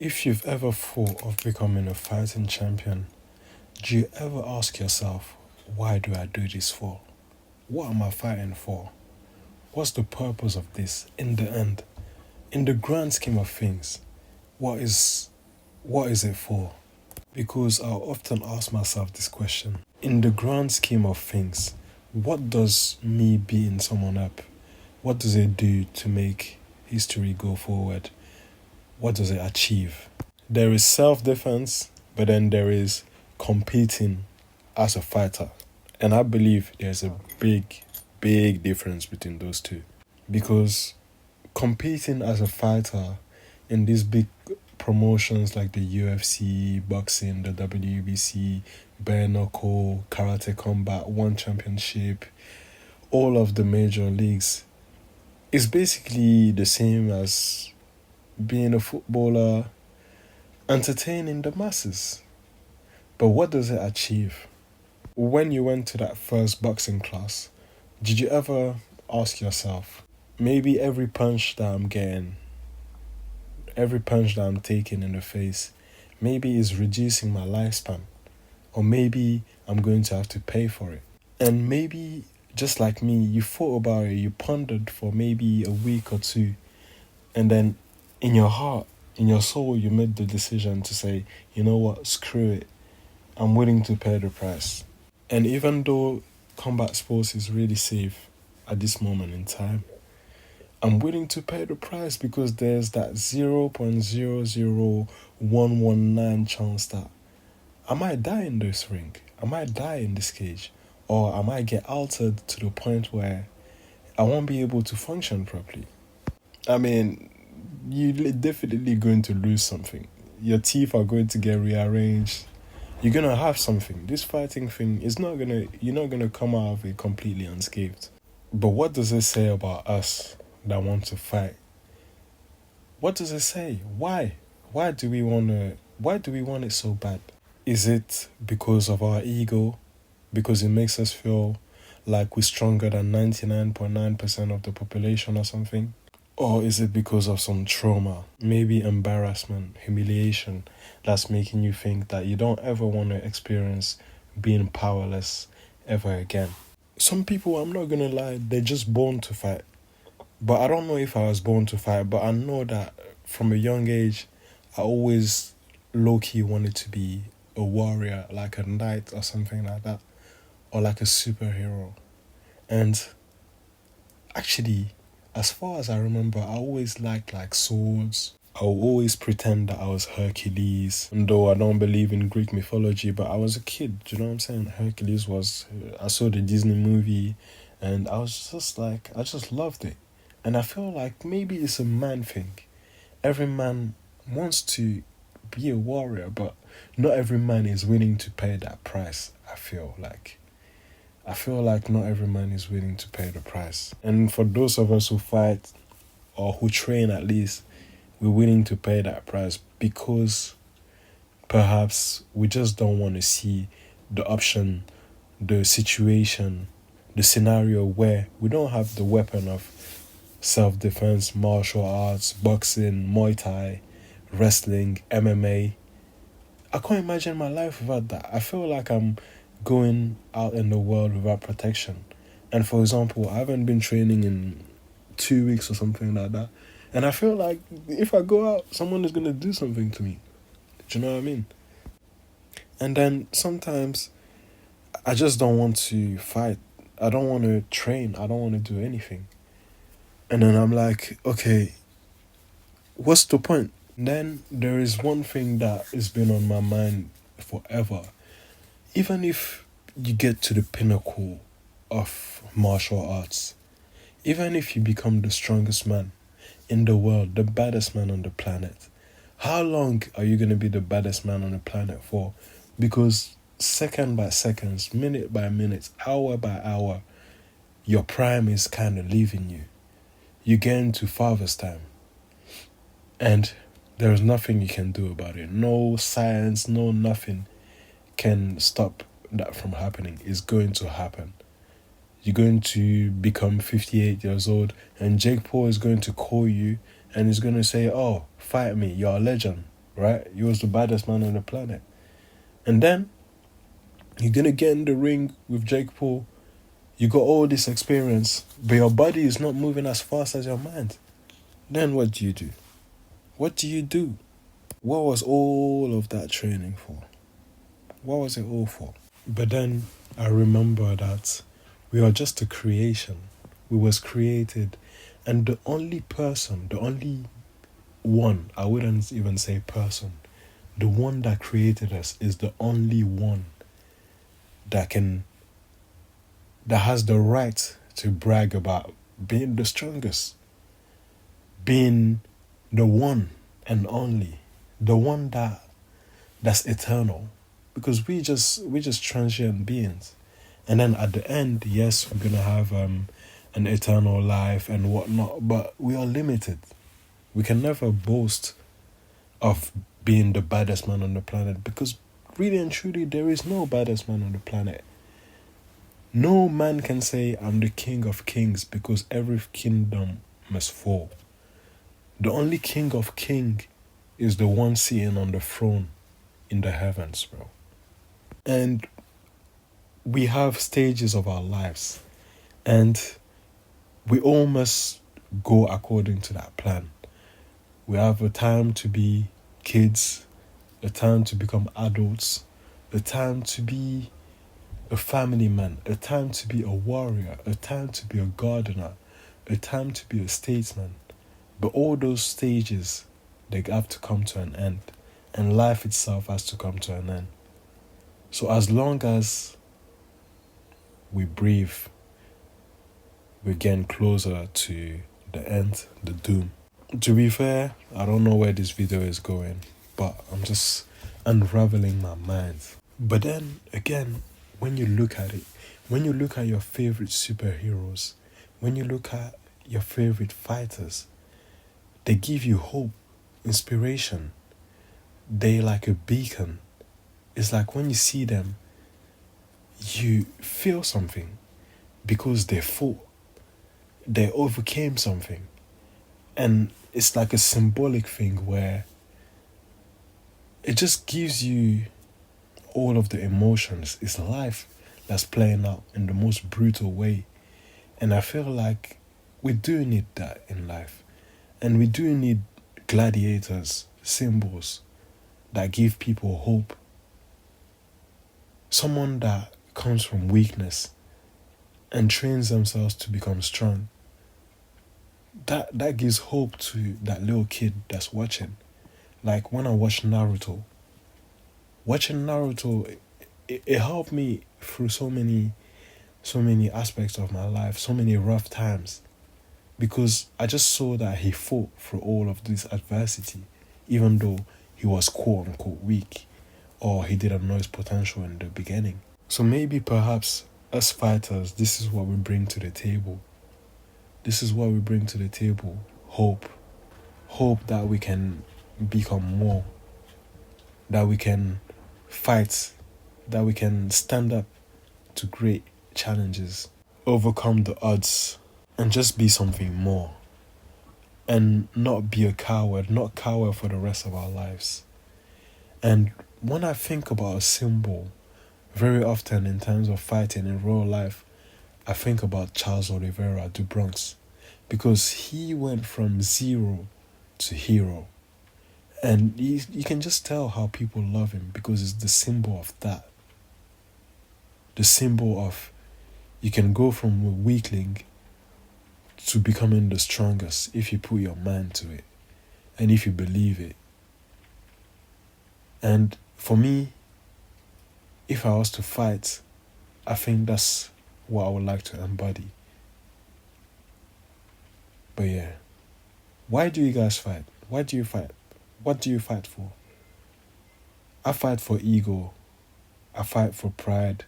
If you've ever thought of becoming a fighting champion, do you ever ask yourself, why do I do this for? What am I fighting for? What's the purpose of this in the end? In the grand scheme of things, what is it for? Because I often ask myself this question. In the grand scheme of things, what does me beating someone up, what does it do to make history go forward? What does it achieve? There is self-defense, but then there is competing as a fighter. And I believe there's a big difference between those two. Because competing as a fighter in these big promotions like the UFC, boxing, the WBC, bare knuckle, karate combat, one championship, all of the major leagues, is basically the same as being a footballer, entertaining the masses. But what does it achieve? When you went to that first boxing class, did you ever ask yourself, maybe every punch that I'm getting, every punch that I'm taking in the face, maybe is reducing my lifespan, or maybe I'm going to have to pay for it. And maybe, just like me, you thought about it, you pondered for maybe a week or two, and then in your heart, in your soul, you made the decision to say, you know what, screw it, I'm willing to pay the price. And even though combat sports is really safe at this moment in time, I'm willing to pay the price because there's that 0.00119 chance that I might die in this ring, I might die in this cage, or I might get altered to the point where I won't be able to function properly. I mean, you're definitely going to lose something. Your teeth are going to get rearranged. You're going to have something. This fighting thing is you're not going to come out of it completely unscathed. But what does it say about us that want to fight? What does it say? Why? Why do we want it so bad? Is it because of our ego? Because it makes us feel like we're stronger than 99.9% of the population or something? Or is it because of some trauma, maybe embarrassment, humiliation, that's making you think that you don't ever want to experience being powerless ever again? Some people, I'm not going to lie, they're just born to fight. But I don't know if I was born to fight, but I know that from a young age, I always low-key wanted to be a warrior, like a knight or something like that, or like a superhero. And actually, as far as I remember, I always liked like swords. I would always pretend that I was Hercules, and though I don't believe in Greek mythology, but I was a kid, do you know what I'm saying? Hercules was, I saw the Disney movie, and I was just like, I just loved it. And I feel like maybe it's a man thing. Every man wants to be a warrior, but not every man is willing to pay that price, I feel like not every man is willing to pay the price. And for those of us who fight, or who train at least, we're willing to pay that price because perhaps we just don't want to see the option, the situation, the scenario where we don't have the weapon of self-defense, martial arts, boxing, Muay Thai, wrestling, MMA. I can't imagine my life without that. I feel like I'm going out in the world without protection. And for example, I haven't been training in 2 weeks or something like that. And I feel like if I go out, someone is going to do something to me. Do you know what I mean? And then sometimes I just don't want to fight. I don't want to train. I don't want to do anything. And then I'm like, okay, what's the point? Then there is one thing that has been on my mind forever. Even if you get to the pinnacle of martial arts, even if you become the strongest man in the world, the baddest man on the planet, how long are you going to be the baddest man on the planet for? Because second by seconds, minute by minute, hour by hour, your prime is kind of leaving you. You get into father's time. And there's nothing you can do about it. No science, no nothing can stop that from happening. It's going to happen. You're going to become 58 years old, and Jake Paul is going to call you and he's going to say, oh, fight me, you're a legend. right? He was the baddest man on the planet. And then you're gonna get in the ring with Jake Paul. You got all this experience, but your body is not moving as fast as your mind. Then what do you do? What do you do? What was all of that training for? What was it all for? But then I remember that we are just a creation. We was created, and the only person, the only one, I wouldn't even say person, the one that created us is the only one that has the right to brag about being the strongest, being the one and only, the one that's eternal, because we just transient beings. And then at the end, yes, we're gonna have an eternal life and whatnot, but we are limited. We can never boast of being the baddest man on the planet, because really and truly there is no baddest man on the planet. No man can say I'm the king of kings, because every kingdom must fall. The only king of king is the one sitting on the throne in the heavens, bro. And we have stages of our lives, and we all must go according to that plan. We have a time to be kids, a time to become adults, a time to be a family man, a time to be a warrior, a time to be a gardener, a time to be a statesman. But all those stages, they have to come to an end, and life itself has to come to an end. So as long as we breathe, we're getting closer to the end, the doom. To be fair, I don't know where this video is going, but I'm just unraveling my mind. But then again, when you look at it, when you look at your favorite superheroes, when you look at your favorite fighters, they give you hope, inspiration. They like a beacon. It's like when you see them, you feel something, because they fought, they overcame something. And it's like a symbolic thing where it just gives you all of the emotions. It's life that's playing out in the most brutal way. And I feel like we do need that in life. And we do need gladiators, symbols that give people hope. Someone that comes from weakness and trains themselves to become strong. That gives hope to that little kid that's watching. Like when I watched Naruto, watching Naruto, it helped me through so many aspects of my life, so many rough times, because I just saw that he fought through all of this adversity, even though he was quote unquote weak, or he didn't know his potential in the beginning. So maybe perhaps us fighters, this is what we bring to the table. This is what we bring to the table. Hope. Hope that we can become more, that we can fight, that we can stand up to great challenges, overcome the odds, and just be something more. And not be a coward, not cower for the rest of our lives. And when I think about a symbol, very often in terms of fighting in real life, I think about Charles Oliveira du Bronx, because he went from zero to hero. And you can just tell how people love him, because it's the symbol of that. The symbol of you can go from a weakling to becoming the strongest if you put your mind to it and if you believe it. And for me, if I was to fight, I think that's what I would like to embody. But yeah, why do you guys fight? Why do you fight? What do you fight for? I fight for ego. I fight for pride.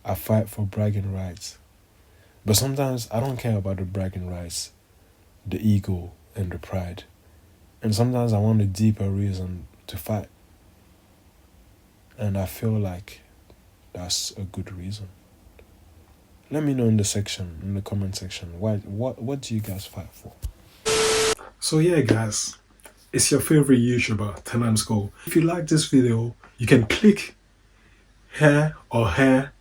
I fight for bragging rights. But sometimes I don't care about the bragging rights, the ego, and the pride. And sometimes I want a deeper reason to fight. And I feel like that's a good reason. Let me know in the comment section, what do you guys fight for? So yeah, guys, It's your favorite YouTuber, Tenant's Goal. If you like this video, you can click here or here,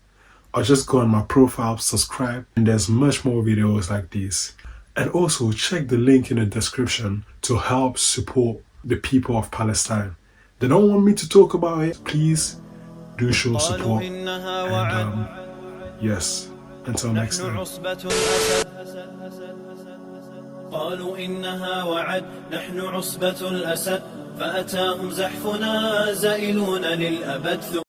or just go on my profile, subscribe, and there's much more videos like these. And also check the link in the description to help support the people of Palestine. They don't want me to talk about it. Please do show support. And yes, until next time. قالوا إنها وعد نحن عصبة الأسد فأتاهم زحفنا زائلون للأبد.